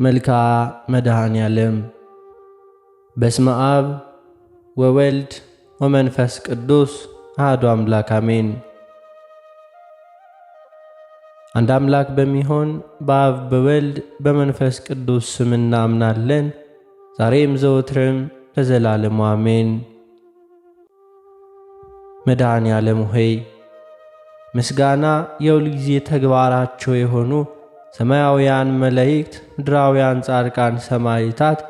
መልክዓ መድኃኔዓለም። በስመ አብ ወወልድ ወመንፈስ ቅዱስ አሐዱ አምላክ አሜን። አንድ አምላክ በሚሆን በአብ በወልድ በመንፈስ ቅዱስ ስም እናምናለን፣ ዛሬም ዘወትርም ለዘላለሙ አሜን። መድኃኔዓለም ሆይ ምስጋና የሁልጊዜ ተግባራቸው የሆኑ ሰማያውያን መላእክት፣ ምድራውያን ጻድቃን ሰማዕታት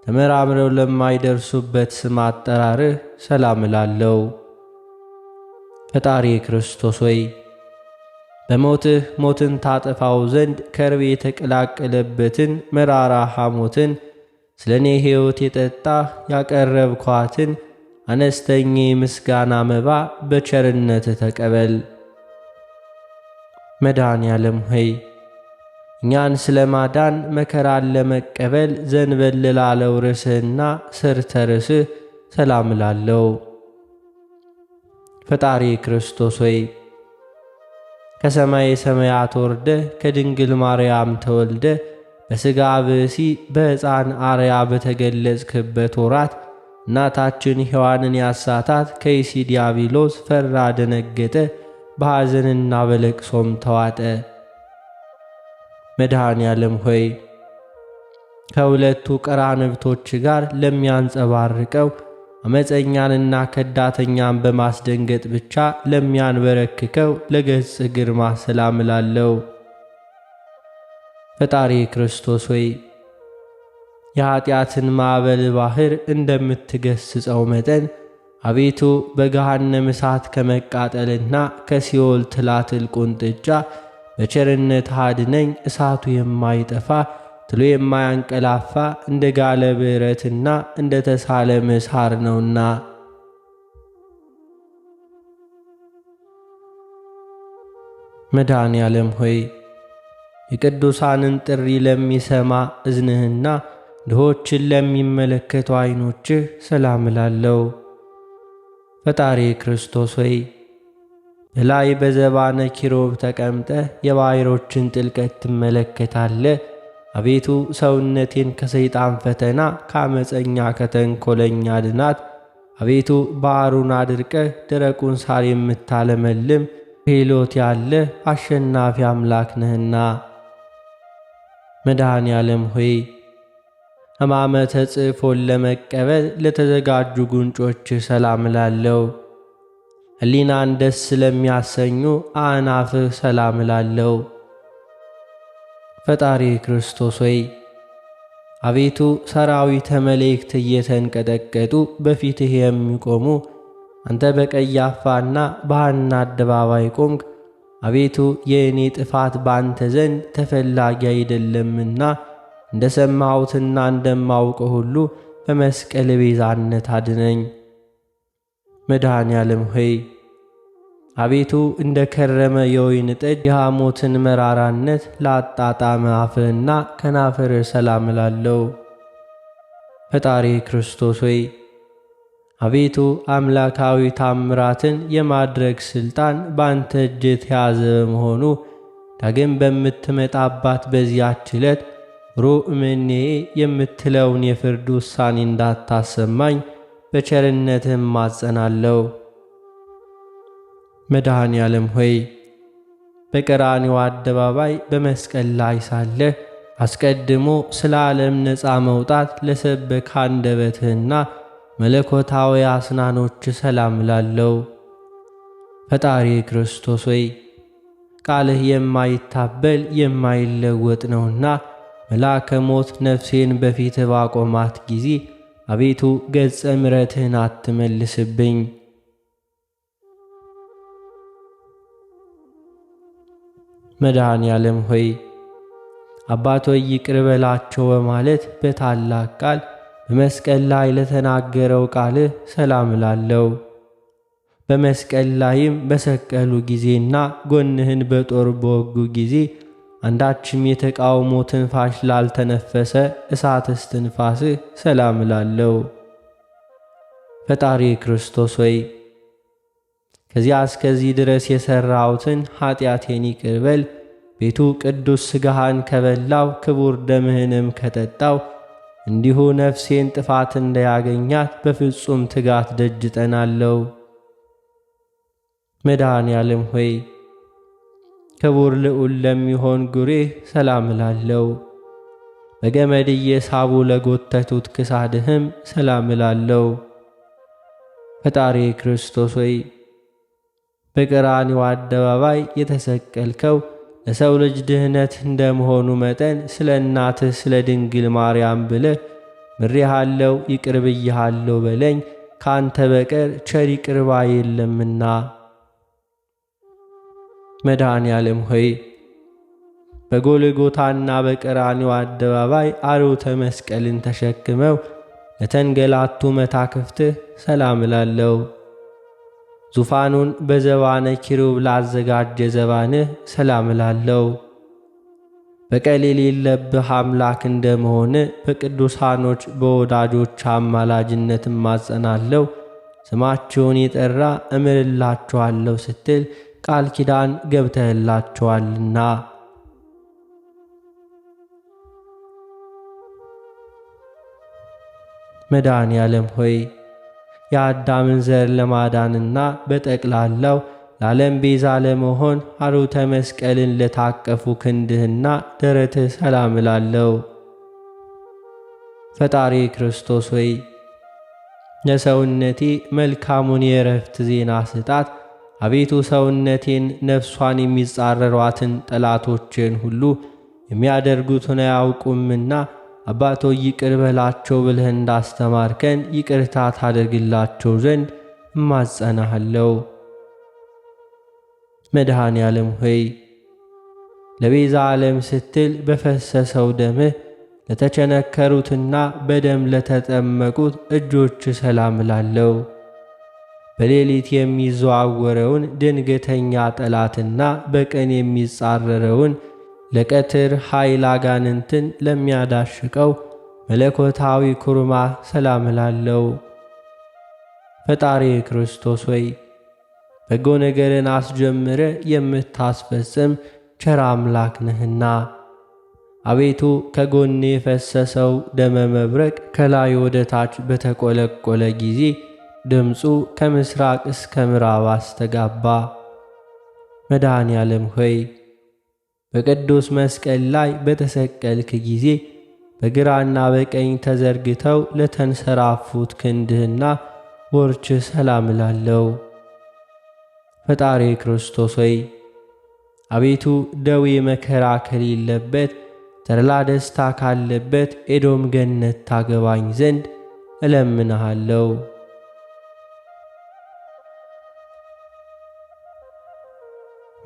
ተመራምረው ለማይደርሱበት ስም አጠራርህ ሰላም እላለሁ። ፈጣሪ ክርስቶስ ሆይ በሞትህ ሞትን ታጠፋው ዘንድ ከርቤ የተቀላቀለበትን መራራ ሐሞትን ስለ እኔ ሕይወት የጠጣህ ያቀረብኳትን አነስተኛ ምስጋና መባ በቸርነትህ ተቀበል። መድኃኔዓለም ሆይ እኛን ስለ ማዳን መከራን ለመቀበል ዘንበል ላለው ርሥህና ሥርተ ርሥህ ሰላም እላለሁ። ፈጣሪ ክርስቶስ ሆይ ከሰማይ ሰማያት ወርደህ ከድንግል ማርያም ተወልደህ በሥጋ ብእሲ በሕፃን አርያ በተገለጽክበት ወራት እናታችን ሔዋንን ያሳታት ከይሲ ዲያብሎስ ፈራ ደነገጠ፣ በሐዘንና በለቅሶም ተዋጠ። መድኃኔዓለም ሆይ ከሁለቱ ቀራንብቶች ጋር ለሚያንጸባርቀው አመፀኛንና ከዳተኛን በማስደንገጥ ብቻ ለሚያንበረክከው ለገጽ ግርማ ሰላም እላለሁ። ፈጣሪ ክርስቶስ ሆይ የኀጢአትን ማዕበል ባሕር እንደምትገስጸው መጠን አቤቱ በገሃነም እሳት ከመቃጠልና ከሲኦል ትላትል ቁንጥጫ በቸርነት አድነኝ። እሳቱ የማይጠፋ ትሎ የማያንቀላፋ እንደ ጋለ ብረትና እንደ ተሳለ ምሳር ነውና። መድኃኔዓለም ሆይ የቅዱሳንን ጥሪ ለሚሰማ እዝንህና ድሆችን ለሚመለከቱ ዐይኖችህ ሰላም እላለሁ። ፈጣሪ ክርስቶስ ሆይ በላይ በዘባነ ኪሩብ ተቀምጠህ የባሕሮችን ጥልቀት ትመለከታለህ። አቤቱ ሰውነቴን ከሰይጣን ፈተና ከአመፀኛ ከተንኰለኛ አድናት። አቤቱ ባሕሩን አድርቀህ ደረቁን ሳር የምታለመልም ክህሎት ያለህ አሸናፊ አምላክ ነህና። መድኃኔዓለም ሆይ ሕማመ ተጽፎን ለመቀበል ለተዘጋጁ ጉንጮችህ ሰላም እላለሁ። ሕሊናን ደስ ለሚያሰኙ አእናፍህ ሰላም እላለሁ። ፈጣሪ ክርስቶስ ሆይ አቤቱ ሰራዊተ መላእክት እየተንቀጠቀጡ በፊትህ የሚቆሙ አንተ በቀያፋና በሐና አደባባይ ቆምክ። አቤቱ የእኔ ጥፋት ባንተ ዘንድ ተፈላጊ አይደለምና እንደ ሰማሁትና እንደማውቀው ሁሉ በመስቀል ቤዛነት አድነኝ። መድኃኔዓለም ሆይ አቤቱ እንደ ከረመ የወይን ጠጅ የሐሞትን መራራነት ላጣጣመ አፍህና ከናፍርህ ሰላም እላለሁ። ፈጣሪ ክርስቶስ ሆይ አቤቱ አምላካዊ ታምራትን የማድረግ ሥልጣን ባንተ እጅ የተያዘ በመሆኑ ዳግም በምትመጣባት በዚያች ዕለት ሩዕ እምኔ የምትለውን የፍርድ ውሳኔ እንዳታሰማኝ በቸርነትህም ማጸናለሁ። መድኃኔዓለም ሆይ በቀራንዮ አደባባይ በመስቀል ላይ ሳለህ አስቀድሞ ስለ ዓለም ነፃ መውጣት ለሰበከ አንደበትህና መለኮታዊ አስናኖች ሰላም እላለሁ። ፈጣሪ ክርስቶስ ሆይ ቃልህ የማይታበል የማይለወጥ ነውና መልአከ ሞት ነፍሴን በፊትህ ባቆማት ጊዜ አቤቱ ገጸ ምሕረትህን አትመልስብኝ። መድኃኔዓለም ሆይ አባቶይ ይቅር በላቸው በማለት በታላቅ ቃል በመስቀል ላይ ለተናገረው ቃልህ ሰላም እላለሁ። በመስቀል ላይም በሰቀሉ ጊዜና ጎንህን በጦር በወጉ ጊዜ አንዳችም የተቃውሞ ትንፋሽ ላልተነፈሰ እሳት እስትንፋስህ ሰላም እላለሁ። ፈጣሪ ክርስቶስ ሆይ ከዚያ እስከዚህ ድረስ የሠራሁትን ኀጢአቴን ይቅር በል። ቤቱ ቅዱስ ሥጋህን ከበላው ክቡር ደምህንም ከጠጣው እንዲሁ ነፍሴን ጥፋት እንዳያገኛት በፍጹም ትጋት ደጅ ጠናለሁ። መድኃኔ ዓለም ሆይ ክቡር ልዑል ለሚሆን ጉሬህ ሰላም እላለሁ። በገመድ እየሳቡ ለጎተቱት ክሳድህም ሰላም እላለሁ። ፈጣሪ ክርስቶስ ሆይ በቀራንዮ አደባባይ የተሰቀልከው ለሰው ልጅ ድህነት እንደመሆኑ መጠን ስለ እናትህ ስለ ድንግል ማርያም ብለህ ምሬሃለሁ፣ ይቅር ብዬሃለሁ በለኝ፣ ካንተ በቀር ቸር ይቅር ባይ የለምና። መድኃኔ ዓለም ሆይ በጎልጎታና በቀራንዮ አደባባይ አርዑተ መስቀልን ተሸክመው ለተንገላቱ መታክፍትህ ሰላም እላለሁ። ዙፋኑን በዘባነ ኪሩብ ላዘጋጀ ዘባንህ ሰላም እላለሁ። በቀል የሌለብህ አምላክ እንደመሆን በቅዱሳኖች በወዳጆች አማላጅነት እማጸናለሁ። ስማቸውን የጠራ እምርላቸዋለሁ ስትል ቃል ኪዳን ገብተህላቸዋልና። መድኃኔ ዓለም ሆይ የአዳምን ዘር ለማዳንና በጠቅላላው ለዓለም ቤዛ ለመሆን አርዑተ መስቀልን ለታቀፉ ክንድህና ደረትህ ሰላም እላለሁ። ፈጣሪ ክርስቶስ ሆይ ለሰውነቴ መልካሙን የእረፍት ዜና ስጣት። አቤቱ ሰውነቴን ነፍሷን የሚጻረሯትን ጠላቶችን ሁሉ የሚያደርጉትን አያውቁምና አባቶ ይቅር በላቸው ብለህ እንዳስተማርከን ይቅርታ ታደርግላቸው ዘንድ እማጸናሃለሁ። መድኃኔ ዓለም ሆይ ለቤዛ ዓለም ስትል በፈሰሰው ደምህ ለተቸነከሩትና በደም ለተጠመቁት እጆች ሰላም እላለሁ። በሌሊት የሚዘዋወረውን ድንገተኛ ጠላትና በቀን የሚጻረረውን ለቀትር ኃይል አጋንንትን ለሚያዳሽቀው መለኮታዊ ኩርማ ሰላም እላለሁ። ፈጣሪ ክርስቶስ ሆይ በጎ ነገርን አስጀምረ የምታስፈጽም ቸር አምላክ ነህና አቤቱ ከጎኔ የፈሰሰው ደመ መብረቅ ከላይ ወደ ታች በተቆለቆለ ጊዜ ድምፁ ከምስራቅ እስከ ምዕራብ አስተጋባ። መድኃኔ ዓለም ሆይ በቅዱስ መስቀል ላይ በተሰቀልክ ጊዜ በግራና በቀኝ ተዘርግተው ለተንሰራፉት ክንድህና ወርችህ ሰላም እላለሁ። ፈጣሪ ክርስቶስ ሆይ አቤቱ ደዌ መከራ ከሌለበት ተድላ ደስታ ካለበት ኤዶም ገነት ታገባኝ ዘንድ እለምንሃለሁ።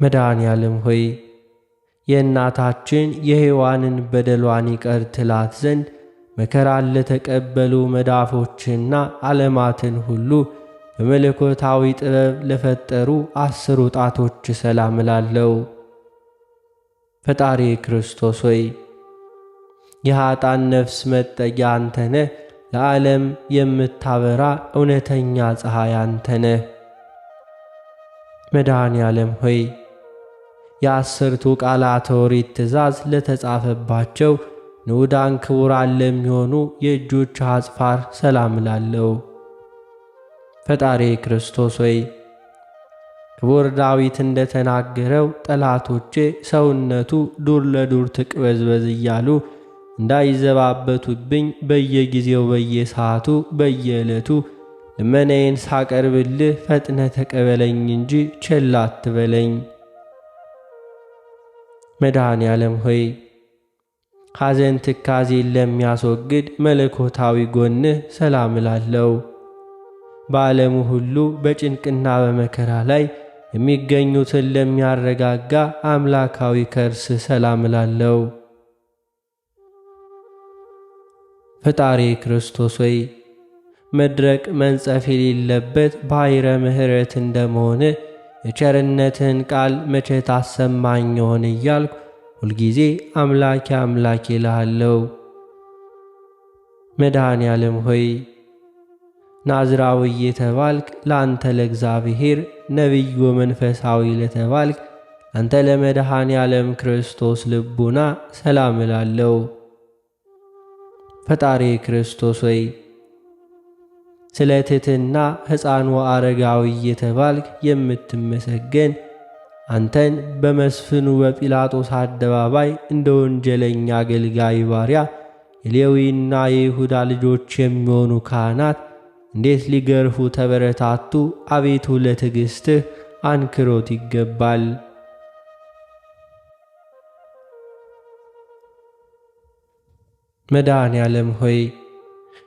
መድኃኔ ዓለም ሆይ የእናታችን የሔዋንን በደሏን ይቀር ትላት ዘንድ መከራን ለተቀበሉ መዳፎችና ዓለማትን ሁሉ በመለኮታዊ ጥበብ ለፈጠሩ 10 ጣቶች ሰላም እላለሁ። ፈጣሪ ክርስቶስ ሆይ የኀጣን ነፍስ መጠጊያ አንተ ነህ። ለዓለም የምታበራ እውነተኛ ፀሐይ አንተ ነህ። መድኃኔ ዓለም ሆይ የ10ቱ ቃላተ ኦሪት ትእዛዝ ለተጻፈባቸው ንዑዳን ክቡራን ለሚሆኑ የእጆች አጽፋር ሰላም እላለሁ። ፈጣሪ ክርስቶስ ሆይ ክቡር ዳዊት እንደተናገረው ጠላቶቼ ሰውነቱ ዱር ለዱር ትቅበዝበዝ እያሉ እንዳይዘባበቱብኝ በየጊዜው በየሰዓቱ በየዕለቱ ልመናዬን ሳቀርብልህ ፈጥነ ተቀበለኝ እንጂ ቸል አትበለኝ። መድኃኔ ዓለም ሆይ ሐዘን ትካዜን ለሚያስወግድ መለኮታዊ ጎንህ ሰላም እላለሁ። በዓለሙ ሁሉ በጭንቅና በመከራ ላይ የሚገኙትን ለሚያረጋጋ አምላካዊ ከርስ ሰላም እላለሁ። ፈጣሪ ክርስቶስ ሆይ መድረቅ መንጸፍ የሌለበት ባሕረ ምሕረት እንደመሆን የቸርነትህን ቃል መቼ ታሰማኝ ይሆን እያልኩ ሁልጊዜ አምላኬ አምላኬ እልሃለሁ። መድኃኔ ዓለም ሆይ ናዝራዊ የተባልክ ለአንተ ለእግዚአብሔር ነቢዩ መንፈሳዊ ለተባልክ አንተ ለመድኃኔ ዓለም ክርስቶስ ልቡና ሰላም እላለሁ። ፈጣሪ ክርስቶስ ሆይ ስለ ትሕትና ሕፃኑ አረጋዊ እየተባልክ የምትመሰገን አንተን በመስፍኑ በጲላጦስ አደባባይ እንደ ወንጀለኛ አገልጋይ ባሪያ የሌዊና የይሁዳ ልጆች የሚሆኑ ካህናት እንዴት ሊገርፉ ተበረታቱ! አቤቱ ለትዕግሥትህ አንክሮት ይገባል። መድኃኔ ዓለም ሆይ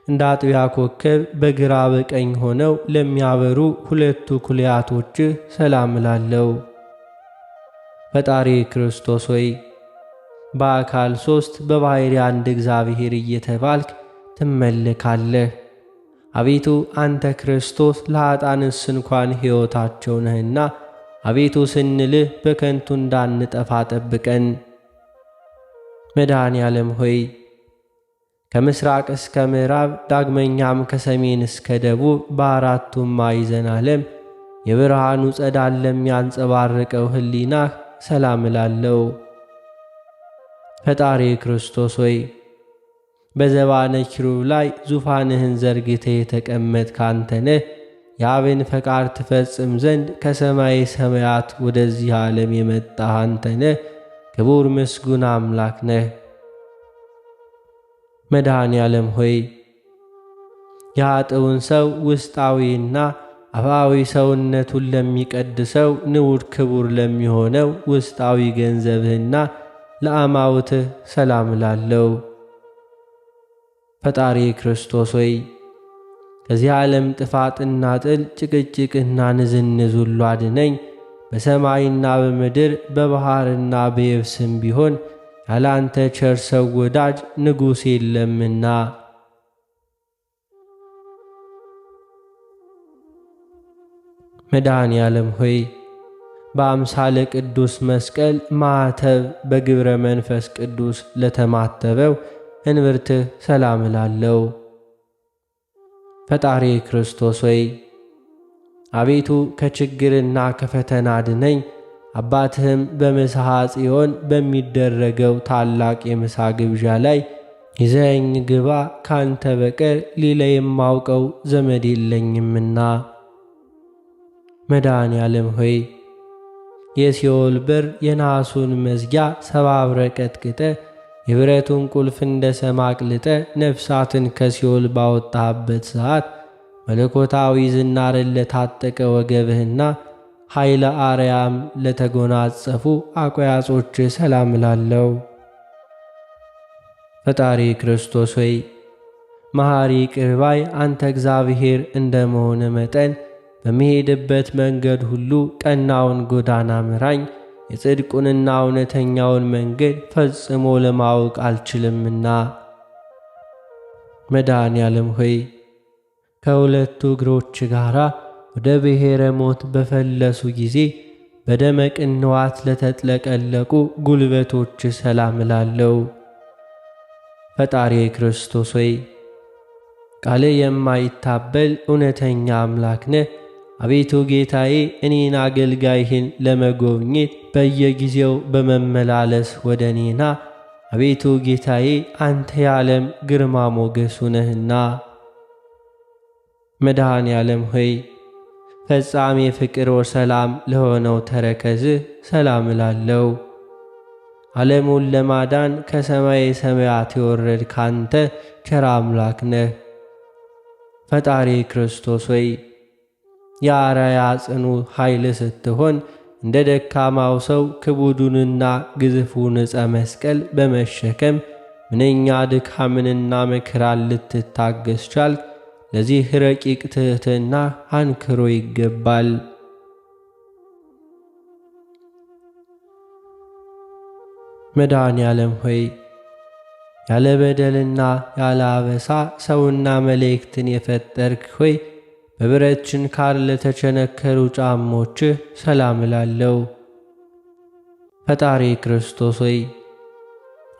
እንደ አጥቢያ ኮከብ በግራ በቀኝ ሆነው ለሚያበሩ ሁለቱ ኩልያቶችህ ሰላም እላለሁ። ፈጣሪ ክርስቶስ ሆይ በአካል ሦስት በባሕርይ አንድ እግዚአብሔር እየተባልክ ትመለካለህ። አቤቱ አንተ ክርስቶስ ለኃጥአንስ እንኳን ሕይወታቸው ነህና አቤቱ ስንልህ በከንቱ እንዳንጠፋ ጠብቀን። መድኃኔ ዓለም ሆይ ከምሥራቅ እስከ ምዕራብ ዳግመኛም ከሰሜን እስከ ደቡብ በአራቱም ማዕዘነ ዓለም የብርሃኑ ጸዳል ለሚያንጸባርቀው ሕሊናህ ሰላም እላለሁ። ፈጣሪ ክርስቶስ ሆይ በዘባነ ኪሩብ ላይ ዙፋንህን ዘርግተህ የተቀመጥክ አንተ ነህ። የአብን ፈቃድ ትፈጽም ዘንድ ከሰማይ ሰማያት ወደዚህ ዓለም የመጣህ አንተ ነህ። ክቡር ምስጉን አምላክ ነህ። መድኃኔ ዓለም ሆይ የኃጥኡን ሰው ውስጣዊና አፋዊ ሰውነቱን ለሚቀድሰው ንዑድ ክቡር ለሚሆነው ውስጣዊ ገንዘብህና ለአማውትህ ሰላም እላለሁ። ፈጣሪ ክርስቶስ ሆይ ከዚህ ዓለም ጥፋትና ጥል ጭቅጭቅና ንዝንዝ ሁሉ አድነኝ። በሰማይና በምድር በባሕርና በየብስም ቢሆን ያላንተ ቸር ሰው ወዳጅ ንጉሥ የለምና። መድኃኔ ዓለም ሆይ በአምሳለ ቅዱስ መስቀል ማኅተብ በግብረ መንፈስ ቅዱስ ለተማተበው እንብርትህ ሰላም እላለሁ። ፈጣሪ ክርስቶስ ሆይ አቤቱ ከችግርና ከፈተና አድነኝ። አባትህም በምስሐ ጽዮን በሚደረገው ታላቅ የምሳ ግብዣ ላይ ይዘኸኝ ግባ፣ ካንተ በቀር ሌላ የማውቀው ዘመድ የለኝምና። መድኃኔ ዓለም ሆይ የሲኦል በር የናሱን መዝጊያ ሰባብረ ቀጥቅጠ የብረቱን ቁልፍ እንደ ሰም አቅልጠ ነፍሳትን ከሲኦል ባወጣህበት ሰዓት መለኮታዊ ዝናርን ለታጠቀ ወገብህና ኃይለ አርያም ለተጎናጸፉ አቆያጾች ሰላም እላለሁ። ፈጣሪ ክርስቶስ ሆይ መሐሪ ይቅር ባይ አንተ እግዚአብሔር እንደመሆነ መጠን በሚሄድበት መንገድ ሁሉ ቀናውን ጎዳና ምራኝ። የጽድቁንና እውነተኛውን መንገድ ፈጽሞ ለማወቅ አልችልምና። መድኃኔ ዓለም ሆይ ከሁለቱ እግሮች ጋር ወደ ብሔረ ሞት በፈለሱ ጊዜ በደመ ቅንዋት ለተጥለቀለቁ ጉልበቶች ሰላም እላለሁ። ፈጣሪ ክርስቶስ ሆይ ቃል የማይታበል እውነተኛ አምላክ ነህ። አቤቱ ጌታዬ እኔን አገልጋይህን ለመጎብኘት በየጊዜው በመመላለስ ወደ እኔና አቤቱ ጌታዬ አንተ የዓለም ግርማ ሞገሱ ነህና። መድኃኔ ዓለም ሆይ ፈጻሜ ፍቅር ወሰላም ለሆነው ተረከዝህ ሰላም እላለሁ። ዓለሙን ለማዳን ከሰማይ ሰማያት የወረድክ አንተ ቸር አምላክ ነህ። ፈጣሪ ክርስቶስ ሆይ የአርአያ ጽኑ ኃይል ስትሆን እንደ ደካማው ሰው ክቡዱንና ግዝፉን ዕፀ መስቀል በመሸከም ምንኛ ድካምንና መከራን ልትታገስ ቻልክ። ለዚህ ረቂቅ ትሕትና አንክሮ ይገባል። መድኃኔ ዓለም ሆይ ያለ በደልና ያለ አበሳ ሰውና መላእክትን የፈጠርክ ሆይ በብረት ችንካር ለተቸነከሩ ጫሞችህ ሰላም እላለሁ። ፈጣሪ ክርስቶስ ሆይ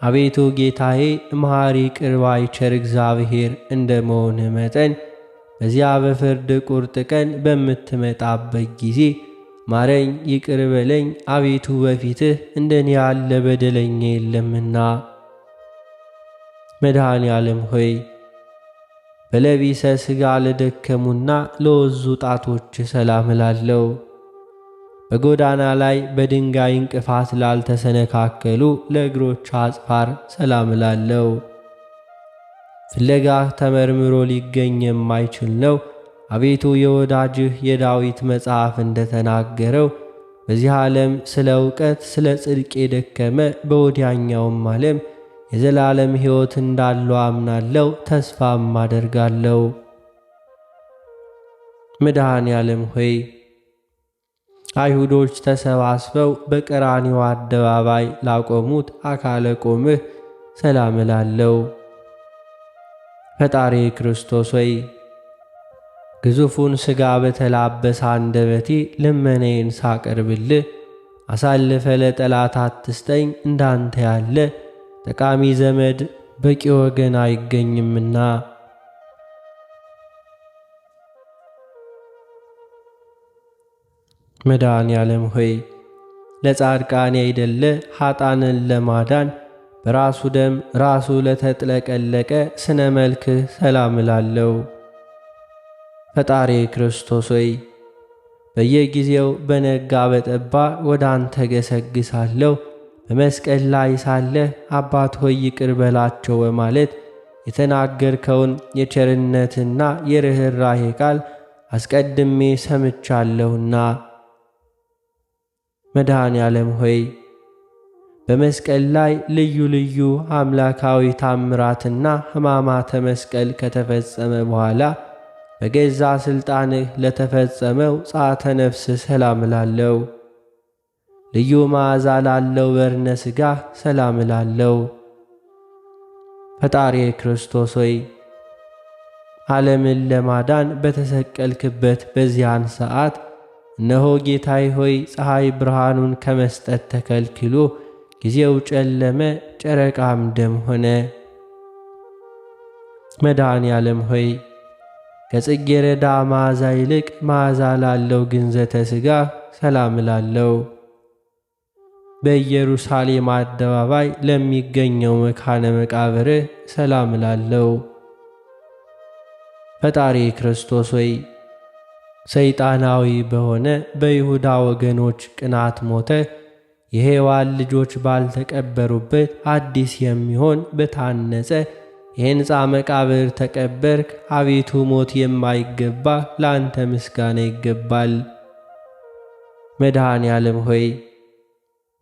አቤቱ ጌታዬ መሐሪ ይቅር ባይ ቸር እግዚአብሔር እንደመሆንህ መጠን በዚያ በፍርድ ቁርጥ ቀን በምትመጣበት ጊዜ ማረኝ ይቅር በለኝ አቤቱ በፊትህ እንደኔ ያለ በደለኛ የለምና። መድኃኔ ዓለም ሆይ በለቢሰ ሥጋ ለደከሙና ለወዙ ጣቶች ሰላም እላለሁ። በጎዳና ላይ በድንጋይ እንቅፋት ላልተሰነካከሉ ለእግሮች አጽፋር ሰላም እላለሁ። ፍለጋህ ተመርምሮ ሊገኝ የማይችል ነው። አቤቱ የወዳጅህ የዳዊት መጽሐፍ እንደተናገረው በዚህ ዓለም ስለ ዕውቀት ስለ ጽድቅ የደከመ በወዲያኛውም ዓለም የዘላለም ሕይወት እንዳለው አምናለሁ፣ ተስፋም አደርጋለሁ። መድኃኔ ዓለም ሆይ አይሁዶች ተሰባስበው በቀራንዮ አደባባይ ላቆሙት አካለ ቆምህ ሰላም እላለሁ። ፈጣሪ ክርስቶስ ሆይ ግዙፉን ሥጋ በተላበሰ አንደበቴ ልመናዬን ሳቀርብልህ አሳልፈ ለጠላት አትስጠኝ። እንዳንተ ያለ ጠቃሚ ዘመድ በቂ ወገን አይገኝምና። መድኃኔ ዓለም ሆይ ለጻድቃን ያይደለ ኃጣንን ለማዳን በራሱ ደም ራሱ ለተጥለቀለቀ ስነ መልክህ ሰላም እላለሁ። ፈጣሪ ክርስቶስ ሆይ በየጊዜው በነጋ በጠባ ወደ አንተ ገሰግሳለሁ። በመስቀል ላይ ሳለህ አባት ሆይ ይቅር በላቸው በማለት የተናገርከውን የቸርነትና የርኅራኄ ቃል አስቀድሜ ሰምቻለሁና። መድኃኔ ዓለም ሆይ በመስቀል ላይ ልዩ ልዩ አምላካዊ ታምራትና ሕማማተ መስቀል ከተፈጸመ በኋላ በገዛ ሥልጣንህ ለተፈጸመው ጸአተ ነፍስ ሰላም እላለሁ። ልዩ መዓዛ ላለው በርነ ሥጋህ ሰላም እላለሁ። ፈጣሪ ክርስቶስ ሆይ ዓለምን ለማዳን በተሰቀልክበት በዚያን ሰዓት እነሆ ጌታዬ ሆይ ፀሐይ ብርሃኑን ከመስጠት ተከልክሎ ጊዜው ጨለመ፣ ጨረቃም ደም ሆነ። መድኃኔ ዓለም ሆይ ከጽጌረዳ መዓዛ ይልቅ መዓዛ ላለው ግንዘተ ሥጋህ ሰላም እላለሁ። በኢየሩሳሌም አደባባይ ለሚገኘው መካነ መቃብርህ ሰላም እላለሁ። ፈጣሪ ክርስቶስ ሆይ ሰይጣናዊ በሆነ በይሁዳ ወገኖች ቅናት ሞተ የሔዋን ልጆች ባልተቀበሩበት አዲስ የሚሆን በታነጸ የሕንፃ መቃብር ተቀበርክ። አቤቱ ሞት የማይገባ ለአንተ ምስጋና ይገባል። መድኃኔ ዓለም ሆይ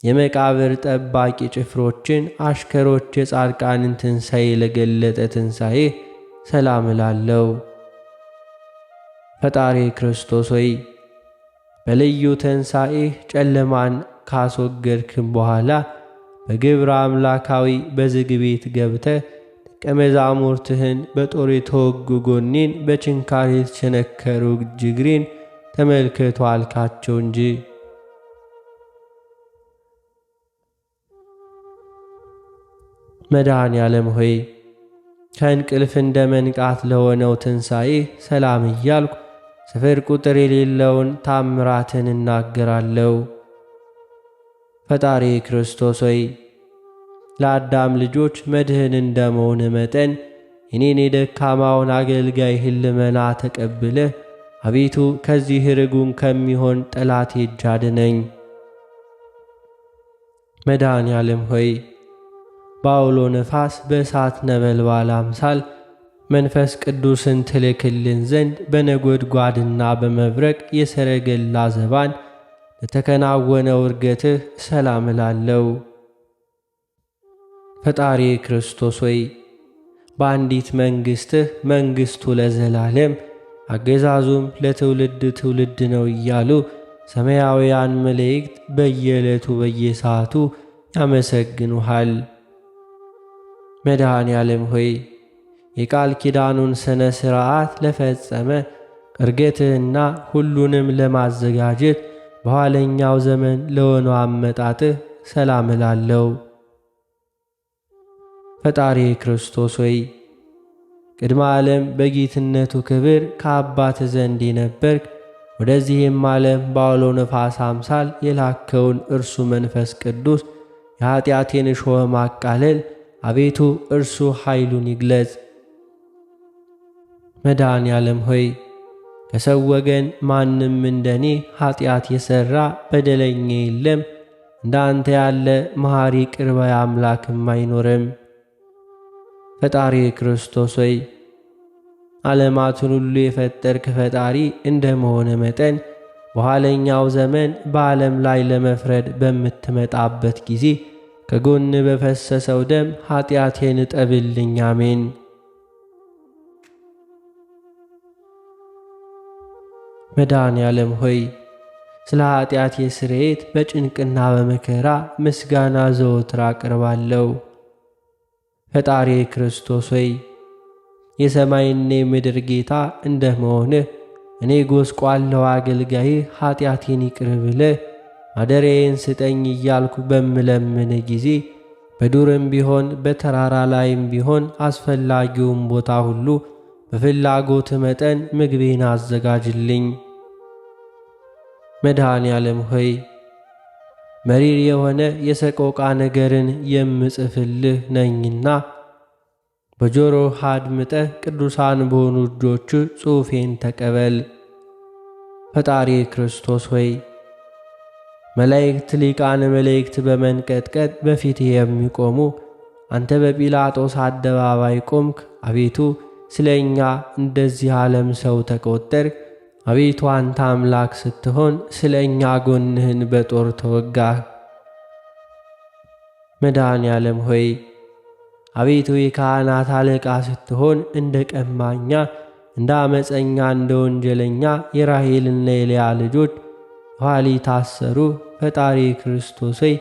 የመቃብር ጠባቂ ጭፍሮችን አሽከሮች የጻድቃንን ትንሣኤ ለገለጠ ትንሣኤ ሰላም እላለሁ። ፈጣሪ ክርስቶስ ሆይ በልዩ ትንሣኤህ ጨለማን ካስወገድክም በኋላ በግብረ አምላካዊ በዝግ ቤት ገብተህ ደቀ መዛሙርትህን በጦር የተወጉ ጎኔን በችንካር የተቸነከሩ እግሬን ተመልከቱ አልካቸው እንጂ። መድኃኔ ዓለም ሆይ ከእንቅልፍ እንደ መንቃት ለሆነው ትንሣኤህ ሰላም እያልኩ ስፍር ቁጥር የሌለውን ታምራትን እናገራለሁ። ፈጣሪ ክርስቶስ ሆይ ለአዳም ልጆች መድህን እንደመሆን መጠን እኔን የደካማውን አገልጋይህን ልመና ተቀብለህ አቤቱ ከዚህ ርጉም ከሚሆን ጠላቴ እጅ አድነኝ። መድኃኔ ዓለም ሆይ በአውሎ ነፋስ በእሳት ነበልባል አምሳል መንፈስ ቅዱስን ትልክልን ዘንድ በነጎድጓድና በመብረቅ የሰረገላ ዘባን ለተከናወነው እርገትህ ሰላም እላለሁ። ፈጣሪ ክርስቶስ ሆይ በአንዲት መንግሥትህ መንግሥቱ ለዘላለም አገዛዙም ለትውልድ ትውልድ ነው እያሉ ሰማያውያን መላእክት በየዕለቱ በየሰዓቱ ያመሰግኑሃል። መድኃኔ ዓለም ሆይ የቃል ኪዳኑን ሥነ ሥርዓት ለፈጸመ እርገትህና ሁሉንም ለማዘጋጀት በኋለኛው ዘመን ለሆነው አመጣጥህ ሰላም እላለሁ። ፈጣሪ ክርስቶስ ሆይ ቅድመ ዓለም በጌትነቱ ክብር ከአባት ዘንድ የነበርክ ወደዚህም ዓለም በአውሎ ነፋስ አምሳል የላከውን እርሱ መንፈስ ቅዱስ የኀጢአቴን እሾህ ማቃለል አቤቱ እርሱ ኃይሉን ይግለጽ። መድኃኔ ዓለም ሆይ ከሰው ወገን ማንም እንደኔ ኀጢአት የሠራ በደለኛ የለም። እንዳንተ ያለ መሐሪ ይቅር ባይ አምላክም አይኖርም። ፈጣሪ ክርስቶስ ሆይ ዓለማቱን ሁሉ የፈጠርክ ፈጣሪ እንደመሆነ መጠን በኋለኛው ዘመን በዓለም ላይ ለመፍረድ በምትመጣበት ጊዜ ከጎን በፈሰሰው ደም ኀጢአቴን እጠብልኝ። አሜን። መድኃኔ ዓለም ሆይ ስለ ኀጢአቴ ስርየት በጭንቅና በመከራ ምስጋና ዘወትር አቀርባለሁ። ፈጣሪ ክርስቶስ ሆይ የሰማይና የምድር ጌታ እንደመሆንህ እኔ ጎስቋላው አገልጋይህ ኀጢአቴን ይቅር ብለህ ማደሪያዬን ስጠኝ እያልኩ በምለምን ጊዜ በዱርም ቢሆን በተራራ ላይም ቢሆን አስፈላጊውን ቦታ ሁሉ በፍላጎት መጠን ምግቤን አዘጋጅልኝ። መድኃኔ ዓለም ሆይ መሪር የሆነ የሰቆቃ ነገርን የምጽፍልህ ነኝና በጆሮህ አድምጠህ ቅዱሳን በሆኑ እጆች ጽሑፌን ተቀበል። ፈጣሪ ክርስቶስ ሆይ መላእክት ሊቃነ መላእክት በመንቀጥቀጥ በፊትህ የሚቆሙ አንተ በጲላጦስ አደባባይ ቆምክ። አቤቱ ስለ እኛ እንደዚህ ዓለም ሰው ተቆጠር። አቤቱ አንተ አምላክ ስትሆን ስለ እኛ ጎንህን በጦር ተወጋህ። መድኃኔ ዓለም ሆይ አቤቱ የካህናት አለቃ ስትሆን እንደ ቀማኛ፣ እንደ ዓመፀኛ፣ እንደ ወንጀለኛ የራሔልና የልያ ልጆች ኋሊ ታሰሩ። ፈጣሪ ክርስቶስ ሆይ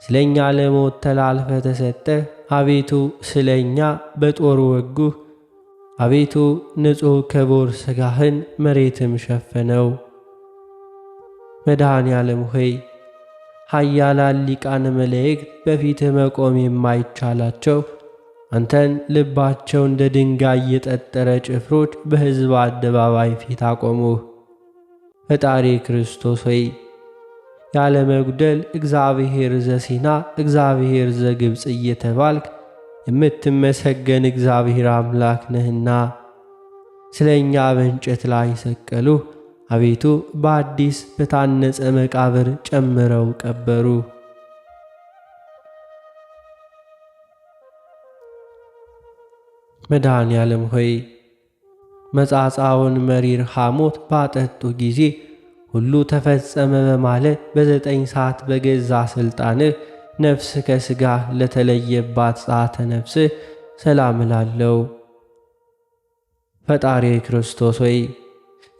ስለ እኛ ለሞት ተላልፈ ተሰጠ። አቤቱ ስለ እኛ በጦር ወጉህ። አቤቱ ንጹሕ ክቡር ሥጋህን መሬትም ሸፈነው። መድኃኔ ዓለም ሆይ ኃያላን ሊቃነ መላእክት በፊትህ መቆም የማይቻላቸው አንተን ልባቸው እንደ ድንጋይ የጠጠረ ጭፍሮች በሕዝብ አደባባይ ፊት አቆሙህ። ፈጣሪ ክርስቶስ ሆይ ያለ መጉደል እግዚአብሔር ዘሲና እግዚአብሔር ዘግብፅ እየተባልክ የምትመሰገን እግዚአብሔር አምላክ ነህና ስለ እኛ በእንጨት ላይ ሰቀሉህ። አቤቱ በአዲስ በታነጸ መቃብር ጨምረው ቀበሩ። መድኃኔ ዓለም ሆይ መጻጻውን መሪር ሐሞት ባጠጡ ጊዜ ሁሉ ተፈጸመ በማለት በ9 ሰዓት በገዛ ሥልጣንህ ነፍስ ከሥጋህ ለተለየባት ጸአተ ነፍስህ ሰላም እላለሁ። ፈጣሪ ክርስቶስ ሆይ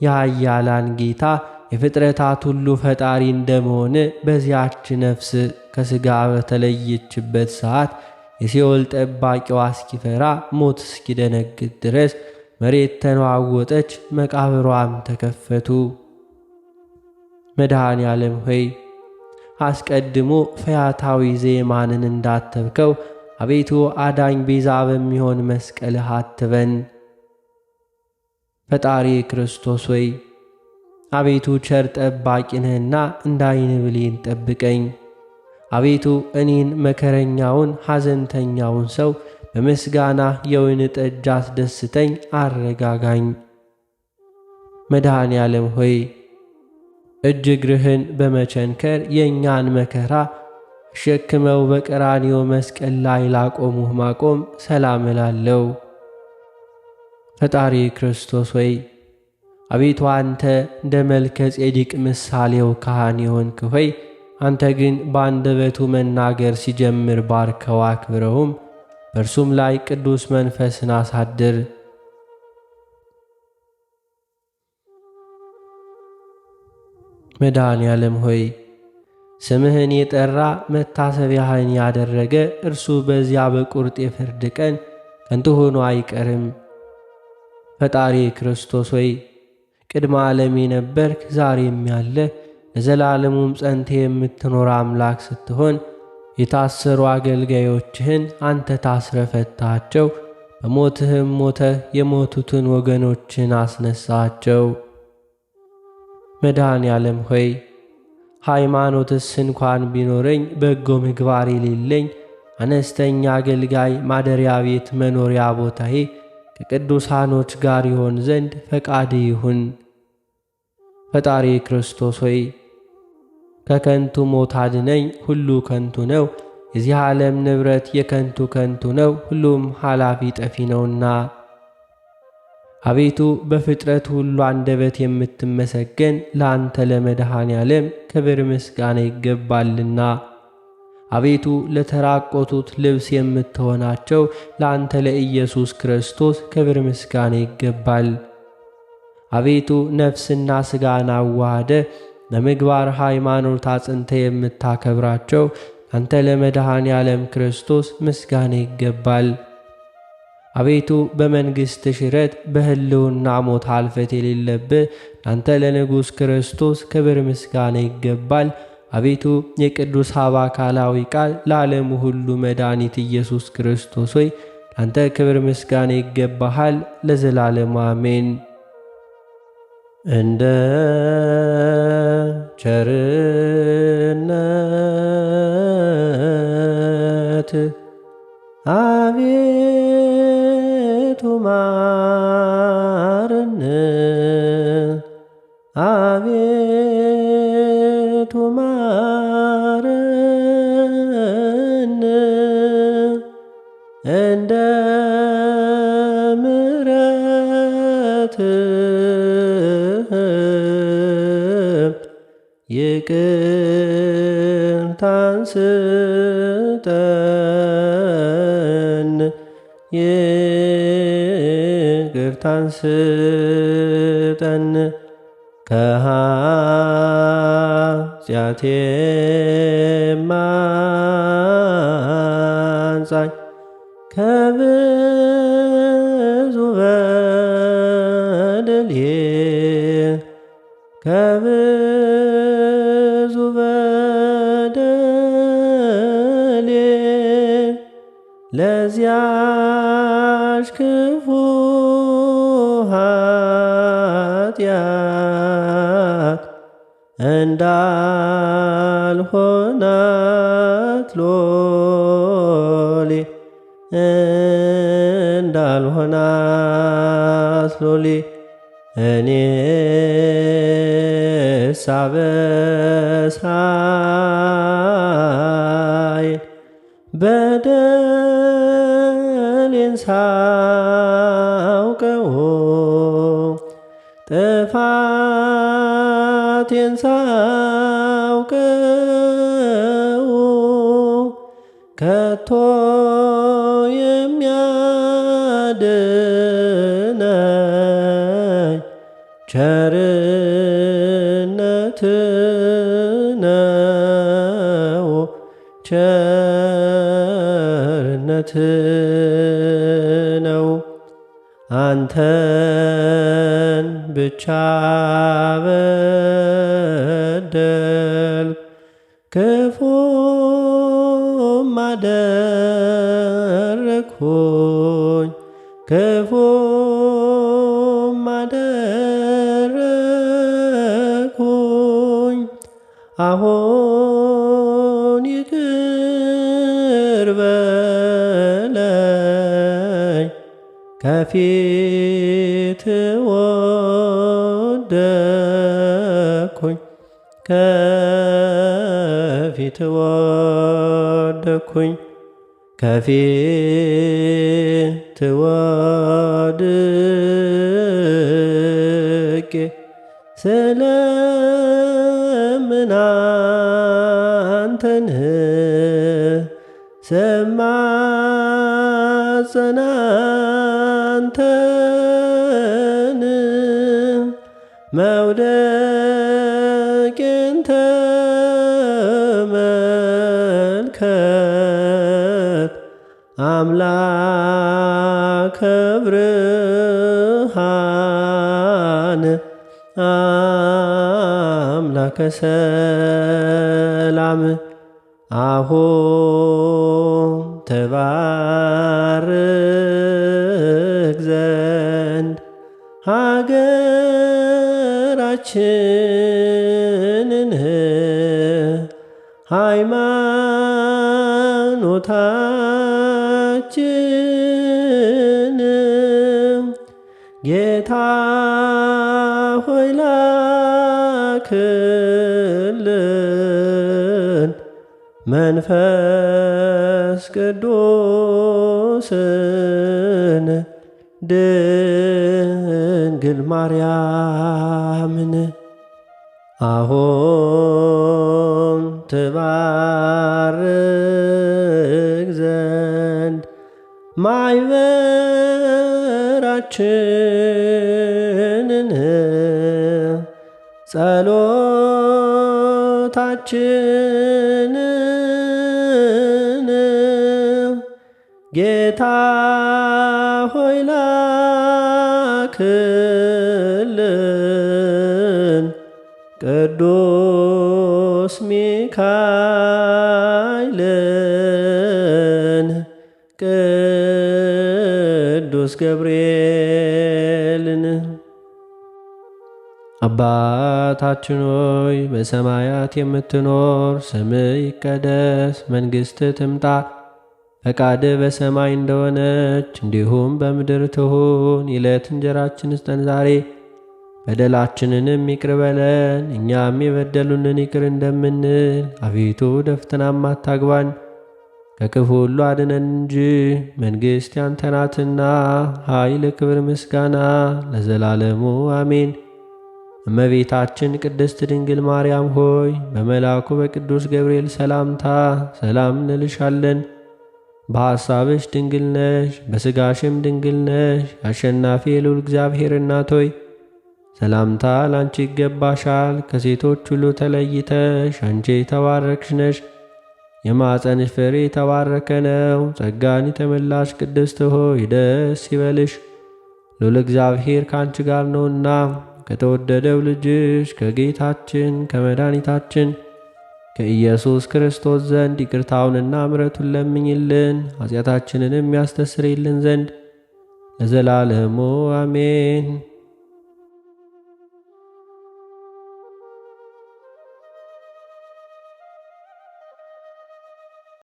የኃያላን ጌታ የፍጥረታት ሁሉ ፈጣሪ እንደመሆን በዚያች ነፍስ ከሥጋ በተለየችበት ሰዓት የሲኦል ጠባቂዋ እስኪፈራ ሞት እስኪደነግጥ ድረስ መሬት ተነዋወጠች፣ መቃብሯም ተከፈቱ። መድኃኔ ዓለም ሆይ አስቀድሞ ፈያታዊ ዜማንን እንዳተብከው አቤቱ አዳኝ ቤዛ በሚሆን መስቀልህ አትበን። ፈጣሪ ክርስቶስ ሆይ አቤቱ ቸር ጠባቂ ነህና እንደ ዓይን ብሌን ጠብቀኝ። አቤቱ እኔን መከረኛውን ሐዘንተኛውን ሰው በምስጋና የወይን ጠጅ አስደስተኝ፣ አረጋጋኝ። መድኃኔ ዓለም ሆይ እጅ እግርህን በመቸንከር የእኛን መከራ ሸክመው በቀራንዮ መስቀል ላይ ላቆሙህ ማቆም ሰላም እላለሁ። ፈጣሪ ክርስቶስ ሆይ አቤቱ አንተ እንደ መልከ ጼዴቅ ምሳሌው ካህን የሆንክ ሆይ አንተ ግን በአንደበቱ መናገር ሲጀምር ባርከው አክብረውም፣ በእርሱም ላይ ቅዱስ መንፈስን አሳድር። መድኃኔ ዓለም ሆይ ስምህን የጠራ መታሰቢያህን ያደረገ እርሱ በዚያ በቁርጥ የፍርድ ቀን ከንቱ ሆኖ አይቀርም። ፈጣሪ ክርስቶስ ሆይ ቅድመ ዓለም የነበርክ ዛሬም ያለ ለዘላለሙም ጸንተ የምትኖር አምላክ ስትሆን የታሰሩ አገልጋዮችህን አንተ ታስረ ፈታቸው፣ በሞትህም ሞተህ የሞቱትን ወገኖችን አስነሳቸው። መድኃኔ ዓለም ሆይ ሃይማኖትስ እንኳን ቢኖረኝ በጎ ምግባር የሌለኝ አነስተኛ አገልጋይ ማደሪያ ቤት መኖሪያ ቦታዬ ከቅዱሳኖች ጋር ይሆን ዘንድ ፈቃድ ይሁን። ፈጣሪ ክርስቶስ ሆይ ከከንቱ ሞት አድነኝ። ሁሉ ከንቱ ነው፣ የዚህ ዓለም ንብረት የከንቱ ከንቱ ነው፣ ሁሉም ኃላፊ ጠፊ ነውና። አቤቱ በፍጥረት ሁሉ አንደበት የምትመሰገን ለአንተ ለመድኃኔ ዓለም ክብር ምስጋና ይገባልና። አቤቱ ለተራቆቱት ልብስ የምትሆናቸው ለአንተ ለኢየሱስ ክርስቶስ ክብር ምስጋና ይገባል። አቤቱ ነፍስና ሥጋን አዋህደ ለምግባር ሃይማኖት አጽንተ የምታከብራቸው አንተ ለመድኃኔ ዓለም ክርስቶስ ምስጋና ይገባል። አቤቱ በመንግሥት ሽረት በሕልውና ሞት አልፈት የሌለብህ አንተ ለንጉሥ ክርስቶስ ክብር ምስጋና ይገባል። አቤቱ የቅዱስ አብ አካላዊ ቃል ለዓለሙ ሁሉ መድኃኒት ኢየሱስ ክርስቶስ ሆይ አንተ ክብር ምስጋና ይገባሃል ለዘላለሙ አሜን። እንደ ቸርነት አቤቱ ማረን፣ አቤቱ ማረን፣ እንደ ምሕረትህ ይቅርታን ስጠን፣ ይቅርታን ስጠን፣ ከኃጢአቴም አንጻኝ፣ ከብዙ በደሌ ከብዙ በደሌ ለዚያች ክፉ ኃጢአት እንዳልሆናት ሎሌ እንዳልሆናት ሎሌ እኔስ አበሳዬን በደሌን ሳውቀው ጥፋቴን ሳውቀው ከቶ የሚያድነኝ ቸርነት ነው፣ ቸርነት ነው። አንተን ብቻ በደልኩ ክፉም አደረግሁኝ፣ ክፉም አደረግሁኝ። አሁን ይቅር በለኝ፣ ከፊት ወደቅሁኝ፣ ከፊት ወደቅሁኝ፣ ከፊት ወድቄ ስለምን አንተን ስማጸን አንተን መውደቄን ተመልከት አምላከ ብርሃን አምላከ ሰላም አሁን ተባርክ ዘንድ ሀገር የሁላችንን ሃይማኖታችን ጌታ ሆይ ላክልን መንፈስ ቅዱስን ድንግል ማርያምን አሁን ትባርክ ዘንድ ማኅበራችንን ጸሎታችንን ጌታ ሆይ ላክልን ቅዱስ ሚካኤልን ቅዱስ ገብርኤልን። አባታችን ሆይ በሰማያት የምትኖር፣ ስምህ ይቀደስ፣ መንግሥትህ ትምጣ፣ ፈቃድህ በሰማይ እንደሆነች እንዲሁም በምድር ትሁን። የዕለት እንጀራችንን ስጠን ዛሬ፣ በደላችንንም ይቅር በለን እኛም የበደሉንን ይቅር እንደምንል። አቤቱ ወደ ፈተናም አታግባን ከክፉ ሁሉ አድነን እንጂ መንግሥት ያንተ ናትና፣ ኃይል፣ ክብር፣ ምስጋና ለዘላለሙ አሜን። እመቤታችን ቅድስት ድንግል ማርያም ሆይ በመልአኩ በቅዱስ ገብርኤል ሰላምታ ሰላም እንልሻለን። በሐሳብሽ ድንግል ነሽ፣ በሥጋሽም ድንግል ነሽ። አሸናፊ የልዑል እግዚአብሔር እናት ሆይ ሰላምታ ላንቺ ይገባሻል። ከሴቶች ሁሉ ተለይተሽ አንቺ የተባረክሽ ነሽ። የማኅፀንሽ ፍሬ የተባረከ ነው። ጸጋን የተመላሽ ቅድስት ሆይ ደስ ይበልሽ፣ ልዑል እግዚአብሔር ከአንቺ ጋር ነውና ከተወደደው ልጅሽ ከጌታችን ከመድኃኒታችን ከኢየሱስ ክርስቶስ ዘንድ ይቅርታውንና ምሕረቱን ለምኝልን ኃጢአታችንንም ያስተሰርይልን ዘንድ ለዘላለሙ አሜን።